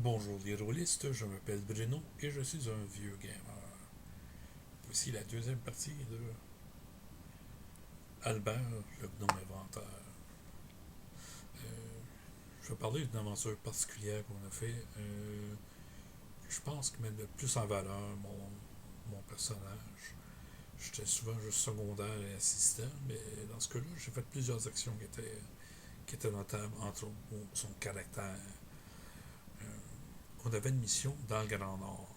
Bonjour les rôlistes, je m'appelle Bruno et je suis un vieux gamer. Voici la deuxième partie de Albert, le gnome inventeur. Je vais parler d'une aventure particulière qu'on a fait. Je pense qu'il met le plus en valeur mon personnage. J'étais souvent juste secondaire et assistant, mais dans ce cas-là, j'ai fait plusieurs actions qui étaient notables, entre autres son caractère. On avait une mission dans le Grand Nord.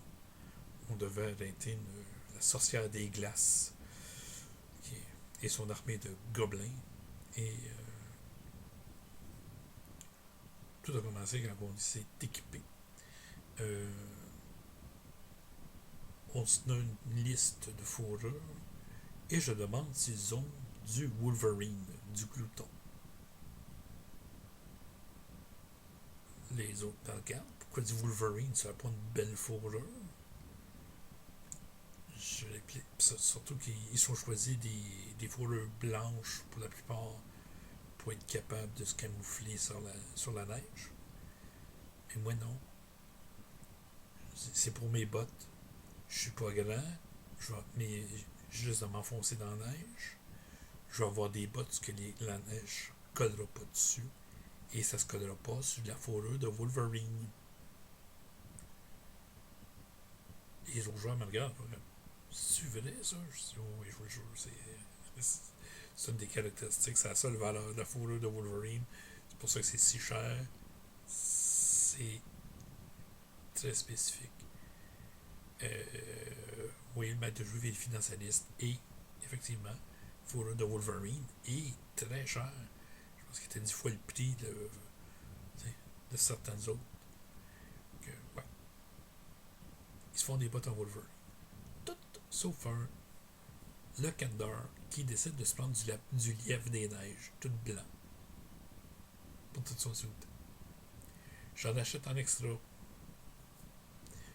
On devait arrêter la sorcière des glaces et son armée de gobelins. Et tout a commencé quand on s'est équipé. Euh, on se donne une liste de fourrures et je demande s'ils ont du Wolverine, du glouton. Les autres me regardent. Pourquoi du Wolverine? Ça n'a pas une belle fourrure? Je réplique. Surtout qu'ils sont choisis des fourrures blanches pour la plupart pour être capables de se camoufler sur la neige. Et moi non. C'est pour mes bottes. Je suis pas grand. Mais juste de m'enfoncer dans la neige. Je vais avoir des bottes que la neige ne collera pas dessus. Et ça se collera pas sur la fourrure de Wolverine. Et les autres joueurs me regardent. C'est vrai ça? Je dis, oh, oui, je vous le jure. C'est une des caractéristiques. C'est la seule valeur de la fourrure de Wolverine. C'est pour ça que c'est si cher. C'est très spécifique. Oui, le maître de jeu vérifie dans sa liste. Et, effectivement, fourrure de Wolverine est très cher. Je pense qu'il était 10 fois le prix de certaines autres. Que, ouais. Ils se font des bottes en Wolverine. Tout sauf un Locander qui décide de se prendre du lièvre des neiges, tout blanc, pour toute son suite. J'en achète en extra.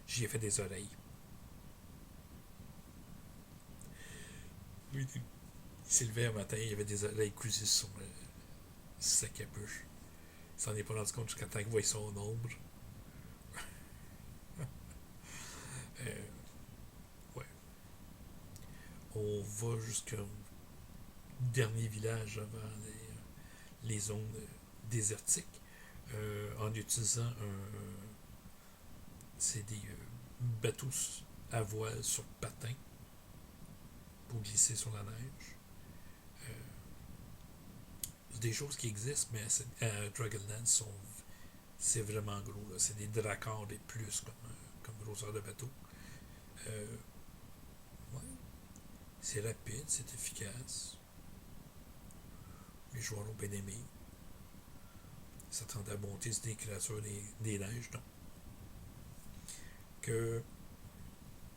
J'y ai fait des oreilles. Oui, il s'est levé un matin, il y avait des oreilles cousues sur sa capuche. Il s'en est pas rendu compte jusqu'à temps qu'il voit son ombre. Euh, ouais. On va jusqu'au dernier village avant les zones désertiques en utilisant c'est des bateaux à voile sur patin pour glisser sur la neige. C'est des choses qui existent, mais à Dragonlance, c'est vraiment gros. Là. C'est des dracars et plus comme grosseur de bateau. Euh, ouais. C'est rapide, c'est efficace. Les joueurs ont bien aimé. Ils s'attendaient à monter sur des créatures des neiges, non? Que.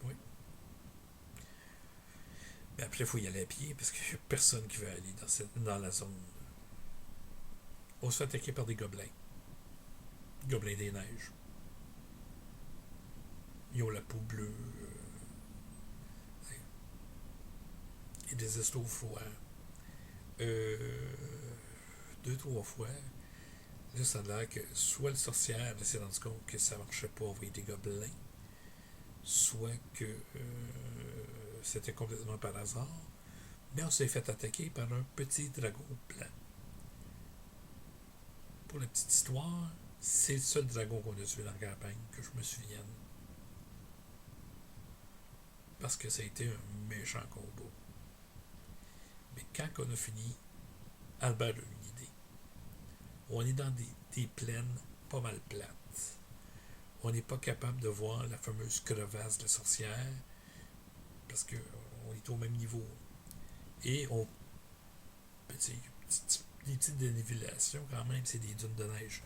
Oui. Mais après, il faut y aller à pied parce qu'il n'y a personne qui veut aller dans la zone. On se fait attaquer par des gobelins. Gobelins des neiges. Ils ont la peau bleue. Et des estos froids. Deux, trois fois. Là, ça a l'air que soit le sorcière s'est rendu compte que ça marchait pas envoyer des gobelins, soit que c'était complètement par hasard. Mais on s'est fait attaquer par un petit dragon blanc. Pour la petite histoire, c'est le seul dragon qu'on a tué dans la campagne, que je me souvienne. Parce que ça a été un méchant combat. Mais quand on a fini, Albert a une idée. On est dans des plaines pas mal plates. On n'est pas capable de voir la fameuse crevasse de la sorcière parce qu'on est au même niveau. Et on. Des petites dénivellations quand même, c'est des dunes de neige.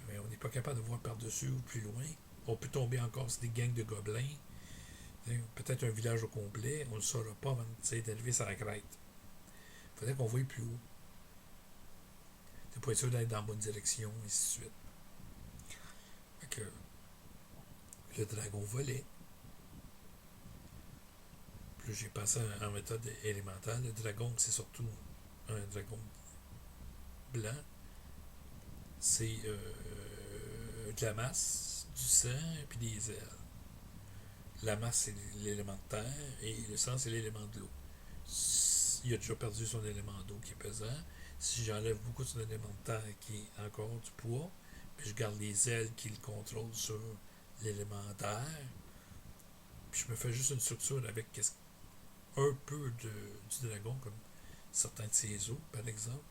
Mais on n'est pas capable de voir par-dessus ou plus loin. On peut tomber encore sur des gangs de gobelins. Peut-être un village au complet. On ne le saura pas avant d'arriver sur la crête. Il faudrait qu'on voie plus haut. C'est pour être sûr d'être dans la bonne direction, et ainsi de suite. Fait que le dragon volait. Puis j'ai passé en méthode élémentale. Le dragon, c'est surtout un dragon blanc. C'est de la masse, du sang puis des ailes. La masse, c'est l'élément de terre et le sang, c'est l'élément de l'eau. Il a déjà perdu son élément d'eau qui est pesant. Si j'enlève beaucoup de son élément de terre qui est encore du poids, puis je garde les ailes qui le contrôlent sur l'élément d'air, puis je me fais juste une structure avec un peu du dragon, comme certains de ses os, par exemple,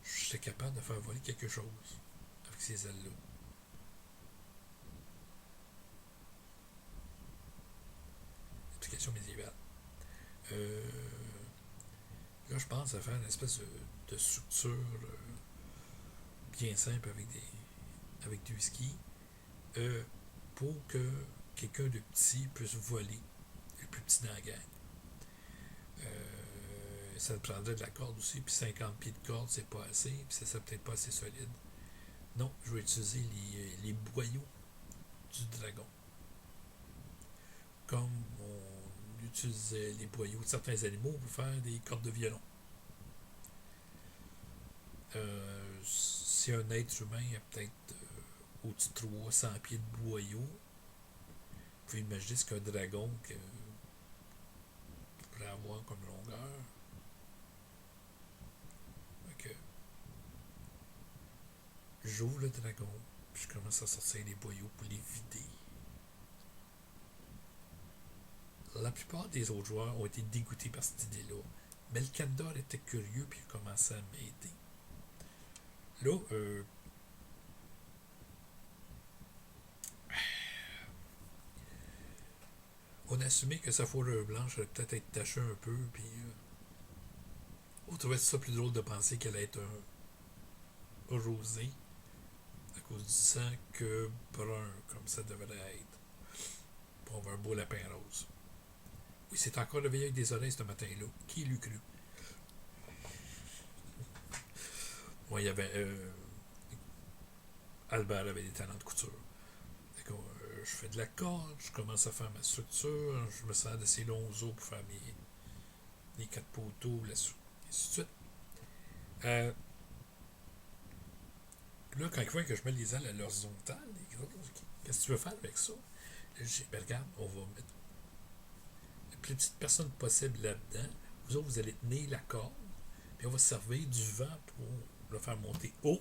je suis capable de faire voler quelque chose avec ces ailes-là. Application médiévale. Euh, Là, je pense à faire une espèce de structure bien simple avec du ski pour que quelqu'un de petit puisse voler, le plus petit dans la gang. Ça prendrait de la corde aussi, puis 50 pieds de corde, c'est pas assez, puis ça serait peut-être pas assez solide. Non, je vais utiliser les boyaux du dragon. Comme on utilisait les boyaux de certains animaux pour faire des cordes de violon. Si un être humain a peut-être au-dessus de 300 pieds de boyaux, vous pouvez imaginer ce qu'un dragon pourrait avoir comme longueur. Donc, j'ouvre le dragon, puis je commence à sortir les boyaux pour les vider. La plupart des autres joueurs ont été dégoûtés par cette idée-là, mais le Kandor était curieux puis il a commencé à m'aider. Là, on assumait que sa fourrure blanche allait peut-être être tachée un peu, puis on trouvait ça plus drôle de penser qu'elle allait être un rosé à cause du sang que brun, comme ça devrait être, pour avoir un beau lapin rose. Oui, c'est encore réveillé avec des oreilles ce matin-là. Qui l'eût cru? Moi, il y avait. Albert avait des talents de couture. Je fais de la corde, je commence à faire ma structure, je me sers de ces longs os pour faire les quatre poteaux, et ainsi de suite. Là, quand ils voient que je mets les ailes à l'horizontale, qu'est-ce que tu veux faire avec ça? Je dis, ben regarde, on va mettre la plus petite personne possible là-dedans. Vous autres, vous allez tenir la corde, puis on va se servir du vent pour le faire monter haut,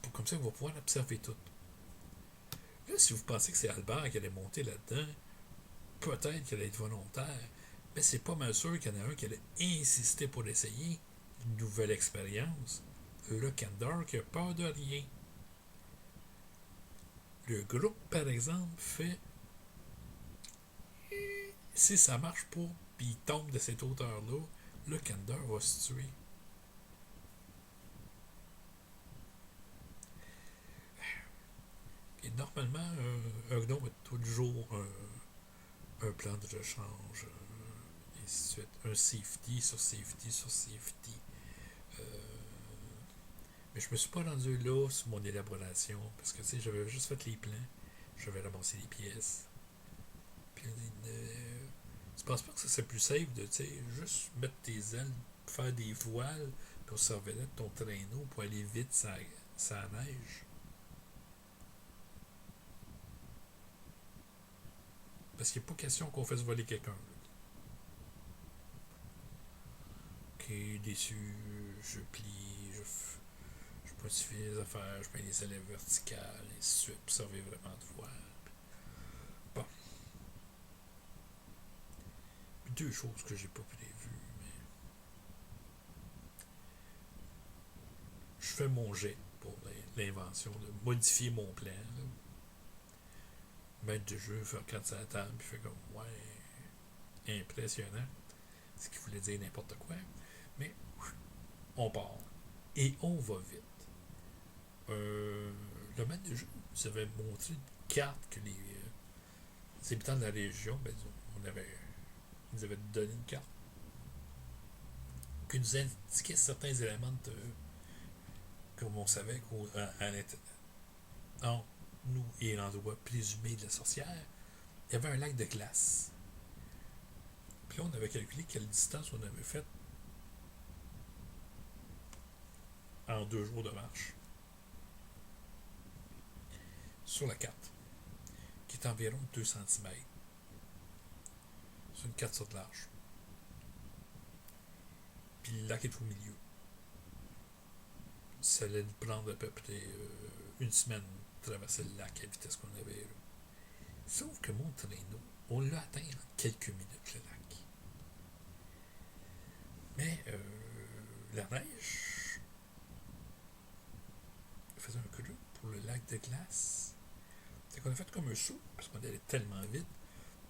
pour comme ça, on va pouvoir l'observer tout. Là, si vous pensez que c'est Albert qui allait monter là-dedans, peut-être qu'il allait être volontaire, mais c'est pas mal sûr qu'il y en a un qui allait insister pour essayer une nouvelle expérience. Le Kandor qui a peur de rien. Le groupe, par exemple, fait si ça marche pas, puis il tombe de cette hauteur-là, le Kandor va se tuer. Et normalement, un gnome a toujours un plan de rechange, et ainsi de suite. Un safety sur safety sur safety. Euh, mais je me suis pas rendu là sur mon élaboration, parce que tu sais, j'avais juste fait les plans, j'avais ramassé les pièces. Puis tu penses pas que ça serait plus safe de juste mettre tes ailes, faire des voiles, puis on servait de ton traîneau pour aller vite sans neige? Parce qu'il n'est pas question qu'on fasse voler quelqu'un. Ok, déçu, je plie, je modifie les affaires, je mets les ailes verticales, et ainsi de suite, pour servir vraiment de voile. Bon. Deux choses que j'ai pas prévues, mais je fais mon jet pour l'invention de modifier mon plan. Là. Maître de jeu, faire 4 à la table, puis fait comme ouais, impressionnant. Ce qui voulait dire n'importe quoi. Mais on part. Et on va vite. Le maître de jeu nous avait montré une carte que les habitants de la région, ils nous avaient donné une carte qui nous indiquait certains éléments comme on savait qu'en nous et l'endroit présumé de la sorcière, il y avait un lac de glace. Puis là, on avait calculé quelle distance on avait faite en 2 jours de marche. sur la carte, qui est environ 2 cm. C'est une carte sur de large. Puis le lac est au milieu. Ça allait nous prendre à peu près une semaine de traverser le lac à la vitesse qu'on avait là. Sauf que mon traîneau, on l'a atteint en quelques minutes, le lac. Mais la neige faisait un creux pour le lac de glace. C'est qu'on a fait comme un saut, parce qu'on allait tellement vite.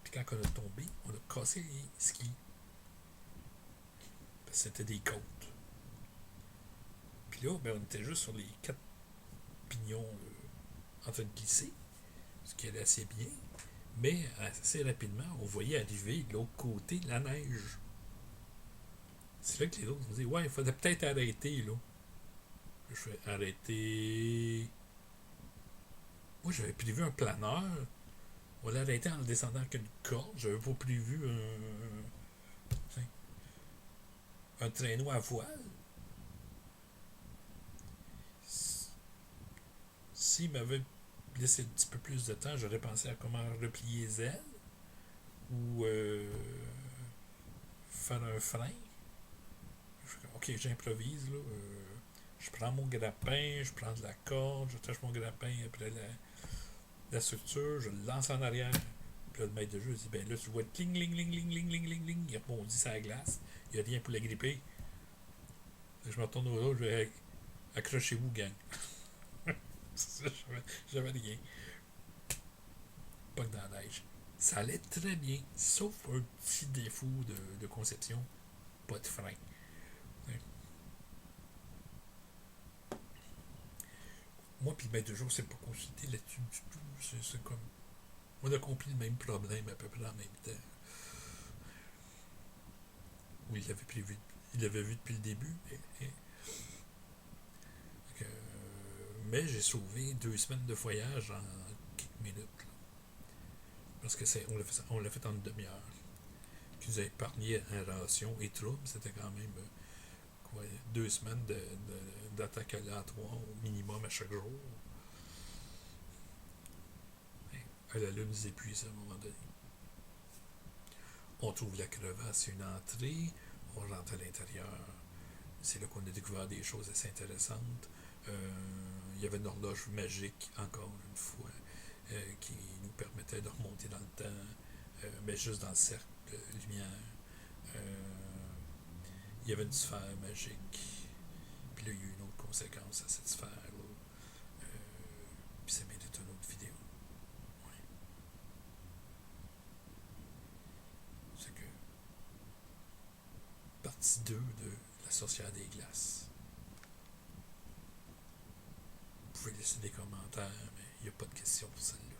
Puis quand on a tombé, on a cassé les skis. Parce que c'était des côtes. Puis là, ben, on était juste sur les 4 pignons en train de glisser, ce qui allait assez bien. Mais assez rapidement, on voyait arriver de l'autre côté la neige. C'est là que les autres nous disaient, ouais, il faudrait peut-être arrêter, là. Je fais arrêter. Moi, j'avais prévu un planeur. On l'a arrêté en le descendant avec une corde. J'avais pas prévu un traîneau à voile. S'il m'avait laissé un petit peu plus de temps, j'aurais pensé à comment replier les ailes ou faire un frein. Ok, j'improvise, là. Je prends mon grappin, je prends de la corde, j'attache mon grappin après la structure, je le lance en arrière. Puis là, le maître de jeu dit, ben là, tu vois, cling, ling, ling, ling, ling, ling, ling, ling, il rebondit sur la glace, il n'y a rien pour le gripper. Je me retourne au dos, je vais accrochez-vous, gang. J'avais rien. Pas que dans la neige. Ça allait très bien, sauf un petit défaut de conception, pas de frein. Moi puis le maître de jour, c'est pas consulté là-dessus du tout. C'est comme. On a compris le même problème à peu près en même temps. Oui, il l'avait prévu. Il l'avait vu depuis le début. Mais j'ai sauvé 2 semaines de voyage en quelques minutes. Là. Parce que on l'a fait en une demi-heure. Qui nous a épargné en ration et trouble. C'était quand même 2 semaines d'attaque aléatoire au minimum à chaque jour. Elle allait nous épuiser à un moment donné. On trouve la crevasse, une entrée, on rentre à l'intérieur. C'est là qu'on a découvert des choses assez intéressantes. Il y avait une horloge magique, encore une fois, qui nous permettait de remonter dans le temps, mais juste dans le cercle de lumière. Il y avait une sphère magique. Puis là, il y a eu une autre conséquence à cette sphère-là. Puis ça mérite une autre vidéo. Ouais. C'est que partie 2 de La sorcière des glaces. Vous pouvez laisser des commentaires, mais il n'y a pas de question pour celle-là.